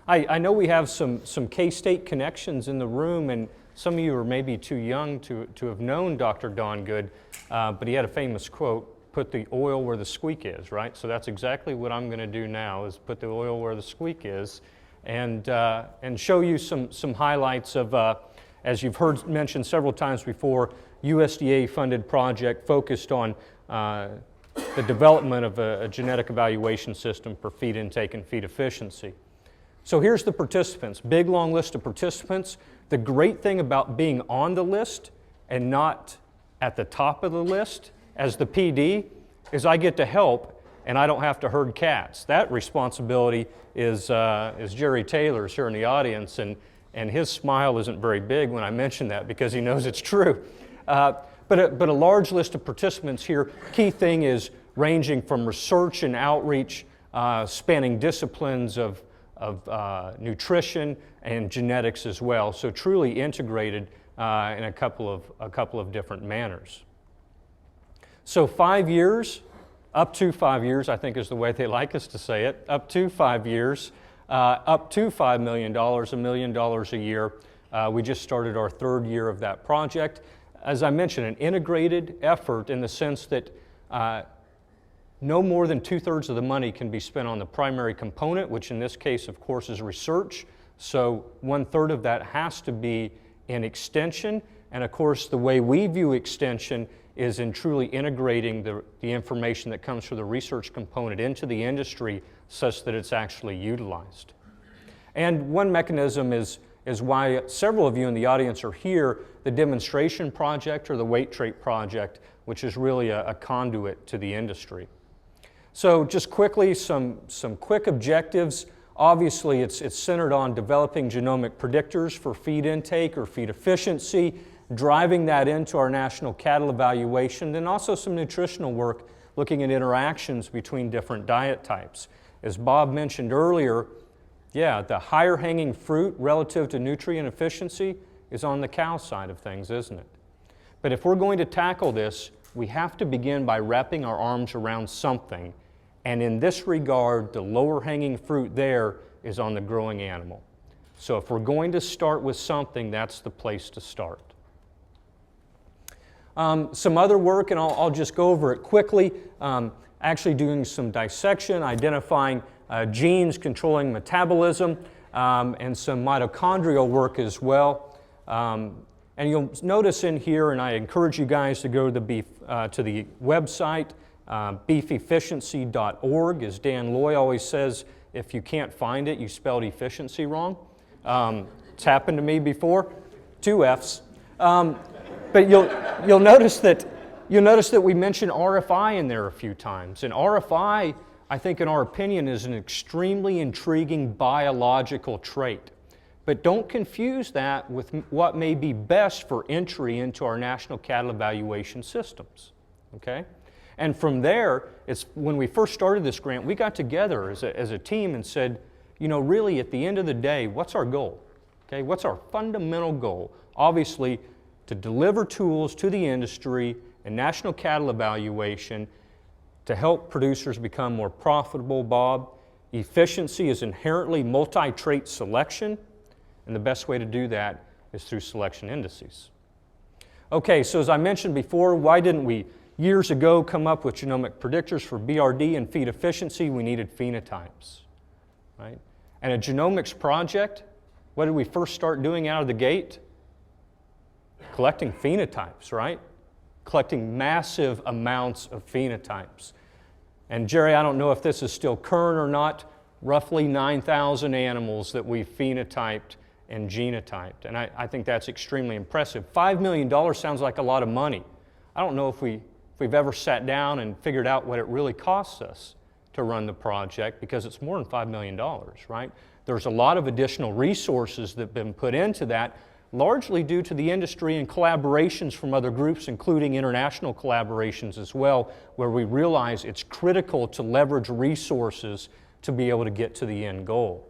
I know we have some K-State connections in the room, and some of you are maybe too young to have known Dr. Don Good, but he had a famous quote, put the oil where the squeak is, right? So that's exactly what I'm going to do now, is put the oil where the squeak is, and show you some highlights of, as you've heard mentioned several times before, USDA-funded project focused on the development of a genetic evaluation system for feed intake and feed efficiency. So here's the participants, big long list of participants. The great thing about being on the list and not at the top of the list as the PD is I get to help and I don't have to herd cats. That responsibility is Jerry Taylor's here in the audience, and his smile isn't very big when I mention that because he knows it's true. But a large list of participants here. Key thing is ranging from research and outreach, spanning disciplines of nutrition and genetics as well. So truly integrated in a couple of different manners. So 5 years, up to 5 years, I think is the way they like us to say it. Up to 5 years, up to $5 million, $1 million a year. We just started our third year of that project. As I mentioned, an integrated effort in the sense that no more than 2/3 of the money can be spent on the primary component, which in this case, of course, is research. So 1/3 of that has to be in extension. And of course, the way we view extension is in truly integrating the information that comes from the research component into the industry such that it's actually utilized. And one mechanism is why several of you in the audience are here, the demonstration project or the weight trait project, which is really a conduit to the industry. So just quickly, some quick objectives. Obviously, it's centered on developing genomic predictors for feed intake or feed efficiency, driving that into our national cattle evaluation, and also some nutritional work looking at interactions between different diet types. As Bob mentioned earlier, yeah, the higher hanging fruit relative to nutrient efficiency is on the cow side of things, isn't it? But if we're going to tackle this, we have to begin by wrapping our arms around something. And in this regard, the lower hanging fruit there is on the growing animal. So if we're going to start with something, that's the place to start. Some other work, and I'll just go over it quickly, actually doing some dissection, identifying genes controlling metabolism, and some mitochondrial work as well. And you'll notice in here, and I encourage you guys to go to the website, beefefficiency.org. As Dan Loy always says, if you can't find it, you spelled efficiency wrong. It's happened to me before, 2 F's. But you'll notice that we mentioned RFI in there a few times. And RFI, I think in our opinion, is an extremely intriguing biological trait. But don't confuse that with what may be best for entry into our national cattle evaluation systems, okay? And from there, it's when we first started this grant, we got together as a team and said, you know, really at the end of the day, what's our goal? Okay, what's our fundamental goal? Obviously, to deliver tools to the industry and national cattle evaluation to help producers become more profitable, Bob. Efficiency is inherently multi-trait selection, and the best way to do that is through selection indices. Okay, so as I mentioned before, why didn't we years ago come up with genomic predictors for BRD and feed efficiency? We needed phenotypes, right? And a genomics project, what did we first start doing out of the gate? Collecting phenotypes, right? Collecting massive amounts of phenotypes. And Jerry, I don't know if this is still current or not, roughly 9,000 animals that we've phenotyped and genotyped. And I think that's extremely impressive. $5 million sounds like a lot of money. I don't know if we've ever sat down and figured out what it really costs us to run the project, because it's more than $5 million, right? There's a lot of additional resources that have been put into that, largely due to the industry and collaborations from other groups, including international collaborations as well, where we realize it's critical to leverage resources to be able to get to the end goal.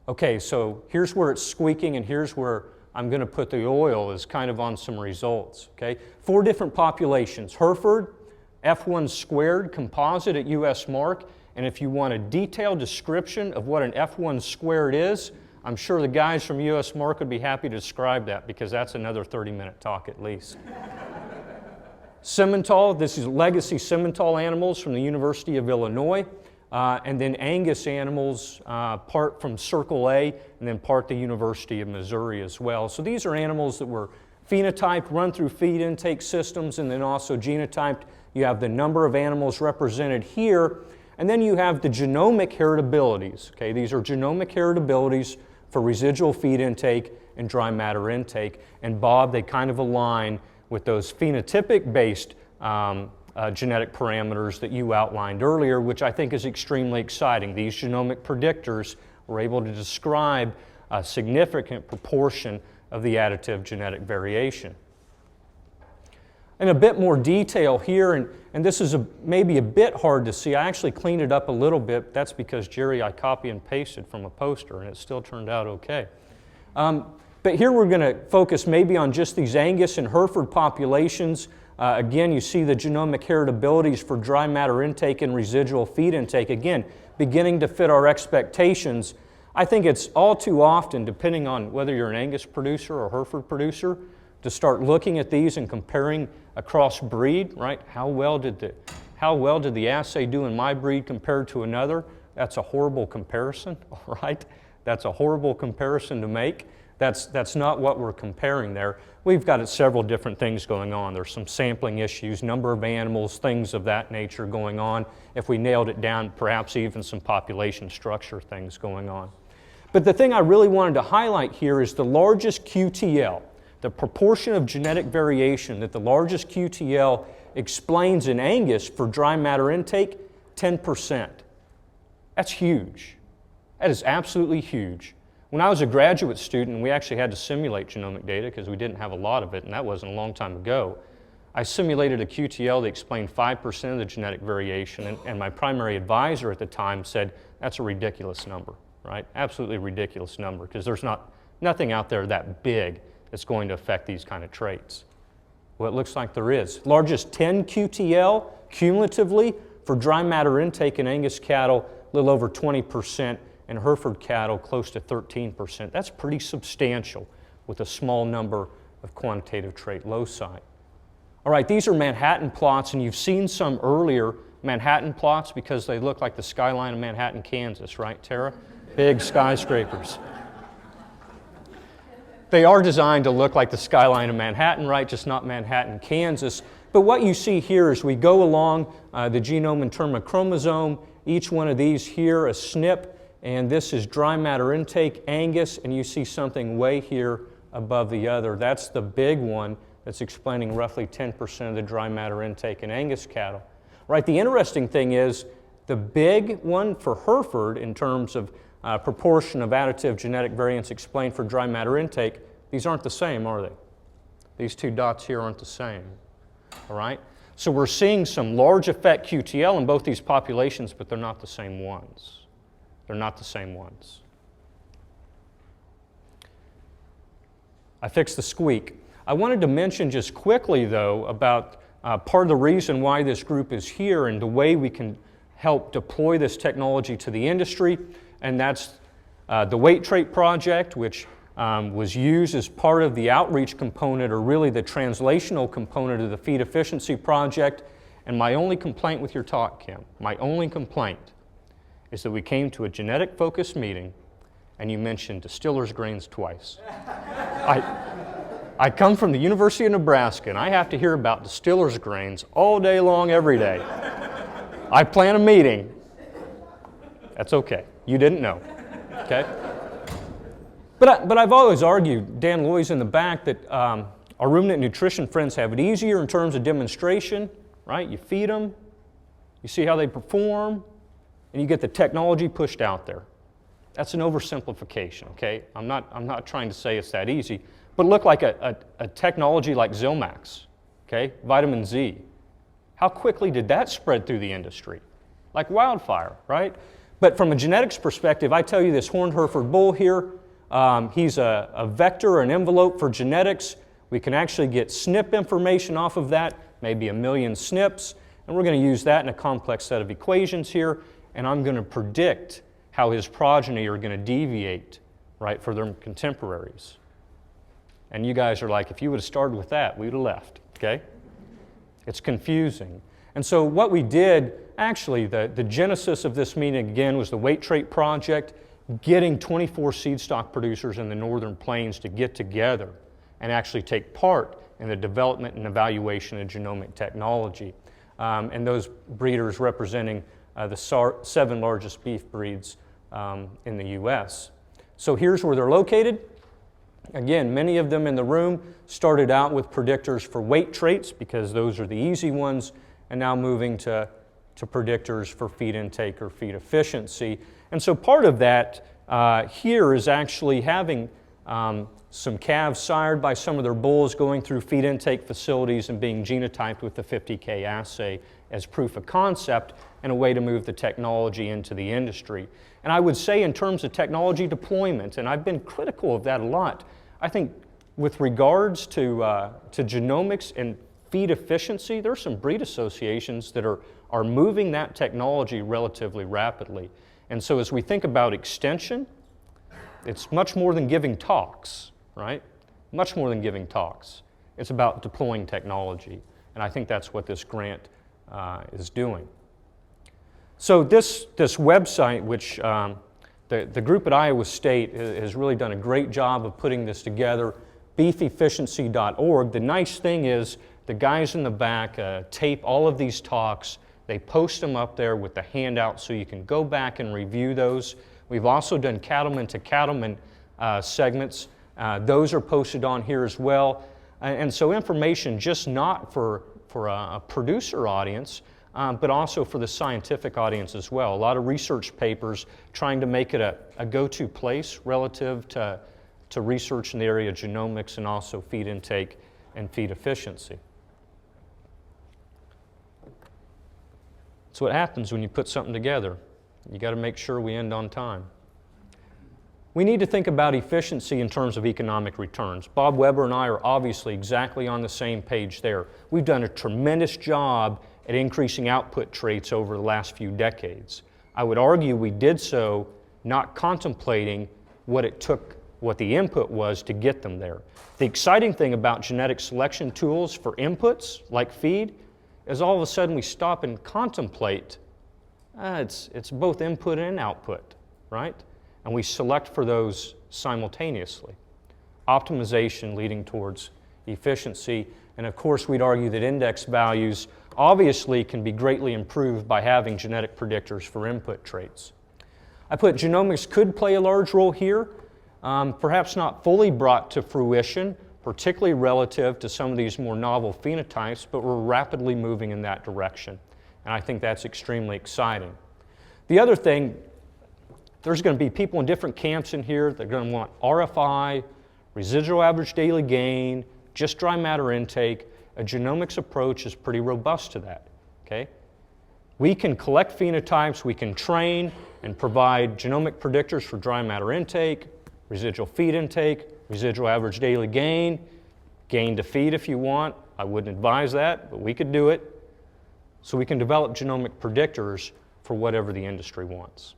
Okay, so here's where it's squeaking, and here's where I'm going to put the oil is kind of on some results. Okay, 4 different populations: Hereford, F1 squared composite at US Mark, And if you want a detailed description of what an F1 squared is, I'm sure the guys from US Mark would be happy to describe that, because that's another 30-minute talk at least. Simmental, this is legacy Simmental animals from the University of Illinois, and then Angus animals, part from Circle A, and then part the University of Missouri as well. So these are animals that were phenotyped, run through feed intake systems, and then also genotyped. You have the number of animals represented here, and then you have the genomic heritabilities. Okay, these are genomic heritabilities for residual feed intake and dry matter intake. And Bob, they kind of align with those phenotypic-based genetic parameters that you outlined earlier, which I think is extremely exciting. These genomic predictors were able to describe a significant proportion of the additive genetic variation. In a bit more detail here, and this is maybe a bit hard to see. I actually cleaned it up a little bit. That's because, Jerry, I copy and pasted from a poster, and it still turned out okay. But here we're going to focus maybe on just these Angus and Hereford populations. Again, you see the genomic heritabilities for dry matter intake and residual feed intake. Again, beginning to fit our expectations. I think it's all too often, depending on whether you're an Angus producer or Hereford producer, to start looking at these and comparing across breed, right? How well did the assay do in my breed compared to another? That's a horrible comparison, right? That's a horrible comparison to make. That's not what we're comparing there. We've got several different things going on. There's some sampling issues, number of animals, things of that nature going on. If we nailed it down, perhaps even some population structure things going on. But the thing I really wanted to highlight here is the largest QTL, the proportion of genetic variation that the largest QTL explains in Angus for dry matter intake, 10%. That's huge. That is absolutely huge. When I was a graduate student, we actually had to simulate genomic data because we didn't have a lot of it, and that wasn't a long time ago. I simulated a QTL that explained 5% of the genetic variation, and my primary advisor at the time said, that's a ridiculous number, right? Absolutely ridiculous number, because there's nothing out there that big that's going to affect these kind of traits. Well, it looks like there is. Largest 10 QTL cumulatively for dry matter intake in Angus cattle, a little over 20%, and Hereford cattle close to 13%. That's pretty substantial with a small number of quantitative trait loci. All right, these are Manhattan plots, and you've seen some earlier Manhattan plots because they look like the skyline of Manhattan, Kansas, right, Tara? Big skyscrapers. They are designed to look like the skyline of Manhattan, right? Just not Manhattan, Kansas. But what you see here is we go along the genome in terms of chromosome, each one of these here a SNP, and this is dry matter intake, Angus, and you see something way here above the other. That's the big one that's explaining roughly 10% of the dry matter intake in Angus cattle. Right, the interesting thing is the big one for Hereford in terms of proportion of additive genetic variance explained for dry matter intake, these aren't the same, are they? These two dots here aren't the same, all right? So we're seeing some large effect QTL in both these populations, but they're not the same ones. They're not the same ones. I fixed the squeak. I wanted to mention just quickly, though, about part of the reason why this group is here and the way we can help deploy this technology to the industry, and that's the Weight Trait Project, which was used as part of the outreach component, or really the translational component of the Feed Efficiency Project. And my only complaint with your talk, Kim, my only complaint is that we came to a genetic-focused meeting and you mentioned distillers' grains twice. I come from the University of Nebraska and I have to hear about distillers' grains all day long, every day. I plan a meeting. That's okay. You didn't know, okay? But I've always argued, Dan Loy's in the back, that our ruminant nutrition friends have it easier in terms of demonstration, right? You feed them, you see how they perform, and you get the technology pushed out there. That's an oversimplification, okay? I'm not trying to say it's that easy, but look like a technology like Zilmax, okay? Vitamin Z. How quickly did that spread through the industry? Like wildfire, right? But from a genetics perspective, I tell you this horned Hereford bull here, he's a vector, an envelope for genetics. We can actually get SNP information off of that, maybe 1 million SNPs, and we're going to use that in a complex set of equations here. and I'm going to predict how his progeny are going to deviate, right, for their contemporaries. And you guys are like, if you would have started with that, we would have left, okay? It's confusing. And so what we did, actually, the genesis of this meeting, again, was the Weight Trait Project, getting 24 seed stock producers in the Northern Plains to get together and actually take part in the development and evaluation of genomic technology. And those breeders representing the 7 largest beef breeds in the U.S. So here's where they're located. Again, many of them in the room started out with predictors for weight traits because those are the easy ones, and now moving to predictors for feed intake or feed efficiency. And so part of that here is actually having some calves sired by some of their bulls going through feed intake facilities and being genotyped with the 50K assay as proof of concept and a way to move the technology into the industry. And I would say in terms of technology deployment, and I've been critical of that a lot, I think with regards to genomics and feed efficiency, there are some breed associations that are moving that technology relatively rapidly. And so as we think about extension, it's much more than giving talks, right? Much more than giving talks. It's about deploying technology. And I think that's what this grant is doing. So this website, which the group at Iowa State has really done a great job of putting this together, beefefficiency.org. The nice thing is the guys in the back tape all of these talks. They post them up there with the handout so you can go back and review those. We've also done cattleman to cattleman segments. Those are posted on here as well. And so information just not for a producer audience, but also for the scientific audience as well. A lot of research papers trying to make it a go-to place relative to research in the area of genomics and also feed intake and feed efficiency. That's what happens when you put something together. You got to make sure we end on time. We need to think about efficiency in terms of economic returns. Bob Weber and I are obviously exactly on the same page there. We've done a tremendous job at increasing output traits over the last few decades. I would argue we did so not contemplating what it took, what the input was to get them there. The exciting thing about genetic selection tools for inputs like feed is all of a sudden we stop and contemplate, it's both input and output, right? And we select for those simultaneously. Optimization leading towards efficiency. And of course, we'd argue that index values obviously can be greatly improved by having genetic predictors for input traits. I put genomics could play a large role here, perhaps not fully brought to fruition, particularly relative to some of these more novel phenotypes, but we're rapidly moving in that direction. And I think that's extremely exciting. The other thing, there's going to be people in different camps in here that are going to want RFI, residual average daily gain, just dry matter intake. A genomics approach is pretty robust to that, okay? We can collect phenotypes, we can train and provide genomic predictors for dry matter intake, residual feed intake, residual average daily gain, gain to feed if you want. I wouldn't advise that, but we could do it. So we can develop genomic predictors for whatever the industry wants.